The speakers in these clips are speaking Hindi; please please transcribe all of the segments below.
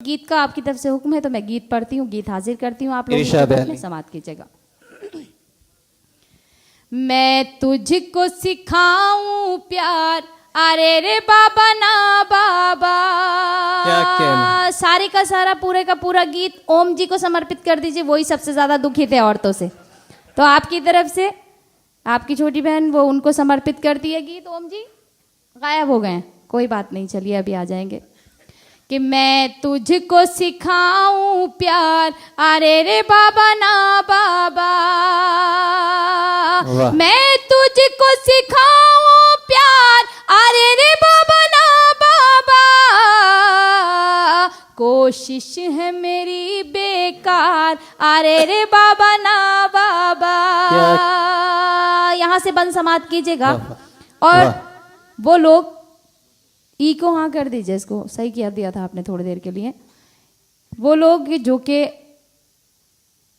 गीत का आपकी तरफ से हुक्म है तो मैं गीत पढ़ती हूँ, गीत हाजिर करती हूँ, आप लोग समाप्त कीजिएगा। मैं तुझको सिखाऊं प्यार, अरे रे बाबा ना बाबा। क्या सारे का सारा पूरे का पूरा गीत ओम जी को समर्पित कर दीजिए, वही सबसे ज्यादा दुखी थे औरतों से। तो आपकी तरफ से आपकी छोटी बहन वो उनको समर्पित करती है गीत। ओम जी गायब हो गए हैं, कोई बात नहीं, चलिए अभी आ जाएंगे। कि मैं तुझको सिखाऊं प्यार, अरे रे बाबा ना बाबा। मैं तुझको सिखाऊं प्यार, अरे रे बाबा ना बाबा। कोशिश है मेरी बेकार, अरे रे बाबा ना बाबा। यहाँ से बंद समाप्त कीजिएगा। और वो लोग ई को हाँ कर दीजिए, इसको सही किया दिया था आपने थोड़ी देर के लिए। वो लोग जो कि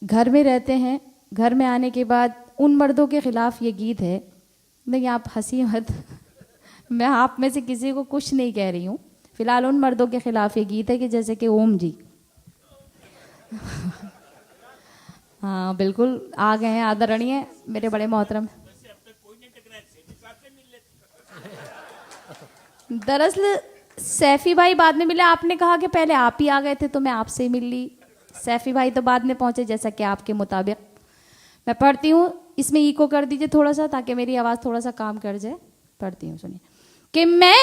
घर में रहते हैं, घर में आने के बाद उन मर्दों के खिलाफ ये गीत है। नहीं आप हंसी मत मैं आप में से किसी को कुछ नहीं कह रही हूँ। फिलहाल उन मर्दों के खिलाफ ये गीत है कि जैसे कि ओम जी हाँ बिल्कुल आ गए हैं आदरणीय मेरे बड़े मोहतरम। दरअसल सैफी भाई बाद में मिले, आपने कहा कि पहले आप ही आ गए थे तो मैं आपसे ही मिल ली। सैफी भाई तो बाद में पहुंचे जैसा कि आपके मुताबिक। मैं पढ़ती हूँ, इसमें इको कर दीजिए थोड़ा सा ताकि मेरी आवाज़ थोड़ा सा काम कर जाए। पढ़ती हूँ, सुनिए। कि मैं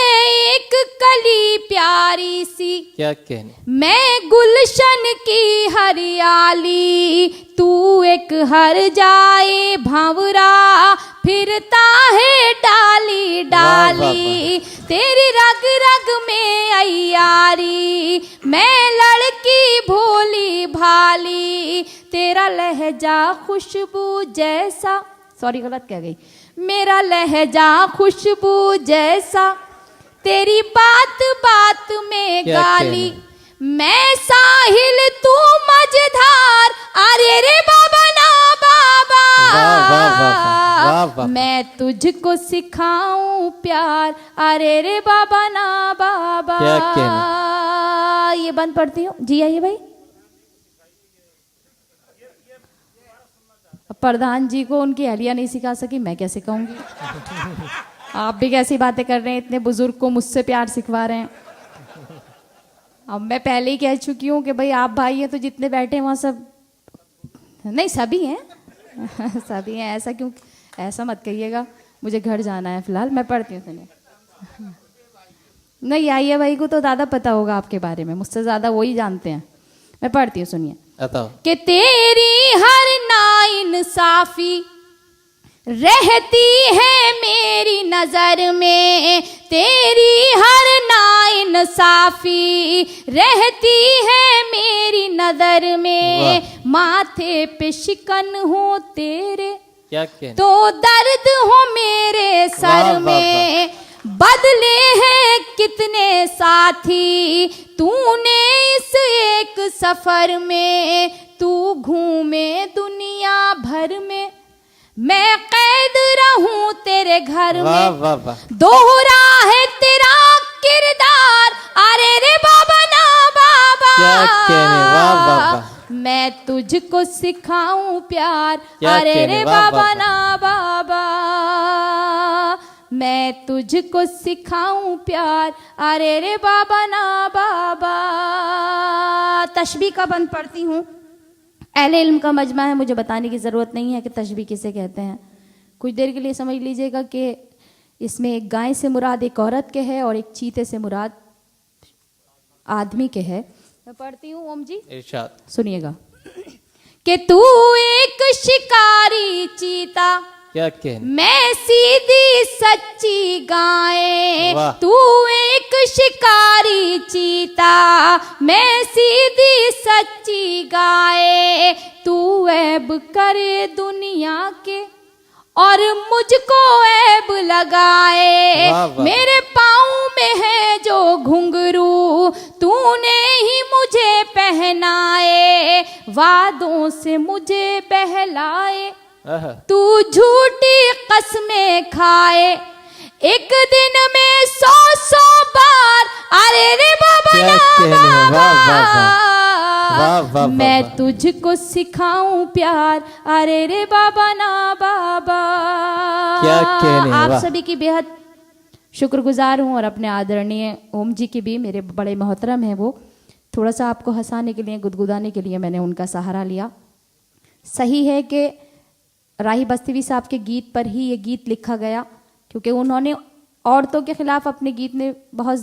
एक कली प्यारी सी, क्या कहने, मैं गुलशन की हरियाली, तू एक हर जाए भंवरा फिरता है डाली डाली। तेरी रग रग में अयारी, मैं लड़की भोली भाली, तेरा लहजा खुशबू जैसा, सॉरी गलत कह गई, मेरा लहजा खुशबू जैसा, तेरी बात बात में गाली, मैं साहिल तू मझधार, अरे रे बाबा ना बाबा। मैं तुझको सिखाऊं प्यार, अरे रे बाबा ना बाबा। ये बंद पढ़ती हूँ जी। आइए भाई, प्रधान जी को उनकी अहलिया नहीं सिखा सकी, मैं क्या सिखाऊंगी। आप भी कैसी बातें कर रहे हैं, इतने बुजुर्ग को मुझसे प्यार सिखवा रहे हैं। अब मैं पहले ही कह चुकी हूँ कि भाई आप भाई हैं तो जितने बैठे हैं वहाँ सब नहीं, सभी हैं सभी हैं। ऐसा क्यों, ऐसा मत कहिएगा, मुझे घर जाना है फिलहाल। मैं पढ़ती हूँ, सुनिए। नहीं आइए भाई को तो ज़्यादा पता होगा आपके बारे में, मुझसे ज़्यादा वही जानते हैं। मैं पढ़ती हूँ, सुनिए। कि तेरी हर नाइंसाफी रहती है मेरी नजर में, तेरी हर नाइंसाफी रहती है मेरी नजर में। माथे पे शिकन हो तेरे, क्या कहने, तो दर्द हो मेरे सर में। बदले हैं कितने साथी तूने इस एक सफर में, तू घूमे दुनिया भर में, मैं कैद रहूं तेरे घर में। दोहरा है तेरा किरदार, अरे रे बाबा ना बाबा। क्या कहने, वाह वाह। मैं तुझको सिखाऊं प्यार, अरे रे बाबा ना बाबा। मैं तुझको सिखाऊं प्यार, अरे रे बाबा ना बाबा। तशबीह का बंद पढ़ती हूँ। अहले इल्म का मजमा है, मुझे बताने की ज़रूरत नहीं है कि तशबीह किसे कहते हैं। कुछ देर के लिए समझ लीजिएगा कि इसमें एक गाय से मुराद एक औरत के है और एक चीते से मुराद आदमी के है। मैं पढ़ती हूँ ओम जी, इरशाद सुनिएगा। कि तू एक शिकारी चीता, क्या कहने, मैं सीधी सच्ची गाय। तू एक शिकारी चीता, मैं सीधी सच्ची गाय। तू ऐब करे दुनिया के और मुझको ऐब लगाए। मेरे पाँव में है जो घुंघरू, तूने ही मुझे पहनाए। वादों से मुझे बहलाए, तू झूठी कसमें खाए। एक दिन में 100 बार, अरे रे बाबा क्या ना कहने, वाह, वाह, वाह। वाह, बाबा, वाह, मैं वाह। तुझको सिखाऊं प्यार, अरे रे बाबा ना बाबा। क्या कहने, आप वाह। सभी की बेहद शुक्रगुजार हूँ और अपने आदरणीय ओम जी की भी, मेरे बड़े मोहतरम हैं वो। थोड़ा सा आपको हंसाने के लिए, गुदगुदाने के लिए मैंने उनका सहारा लिया। सही है कि राही बस्तीवी साहब के गीत पर ही ये गीत लिखा गया, क्योंकि उन्होंने औरतों के खिलाफ अपने गीत में बहुत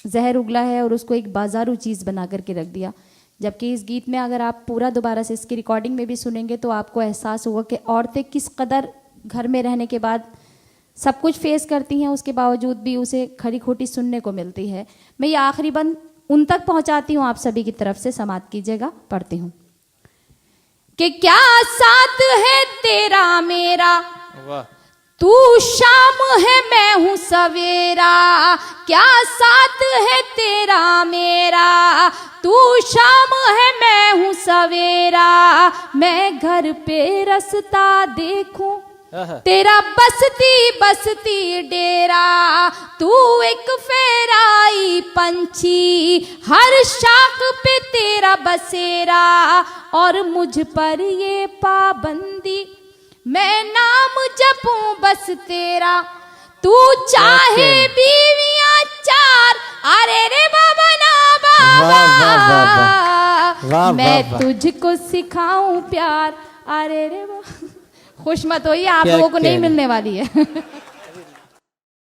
जहर उगला है और उसको एक बाजारू चीज़ बना करके रख दिया। जबकि इस गीत में अगर आप पूरा दोबारा से इसकी रिकॉर्डिंग में भी सुनेंगे तो आपको एहसास होगा कि औरतें किस कदर घर में रहने के बाद सब कुछ फेस करती हैं, उसके बावजूद भी उसे खरी खोटी सुनने को मिलती है। मैं ये आखिरी बंद उन तक पहुंचाती हूँ, आप सभी की तरफ से समाप्त कीजिएगा। पढ़ती हूँ कि क्या साथ है तेरा मेरा, वाह। तू शाम है मैं हूँ सवेरा। क्या साथ है तेरा मेरा, तू शाम है मैं हूँ सवेरा। मैं घर पे रास्ता देखूं, तेरा बसती बसती डेरा। तू एक फेराई पंछी, हर शाख पे तेरा बसेरा। और मुझ पर ये पाबंदी, मैं नाम जपूं बस तेरा। तू चाहे बीवियां 4, अरे रे बाबा ना वाह, वाह, वाह, वाह। बाबा, वाह, मैं वाह, वाह। तुझको सिखाऊं प्यार, अरे रे बाबा। खुश मत होइए, आप क्या लोगों को नहीं कहने। मिलने वाली है।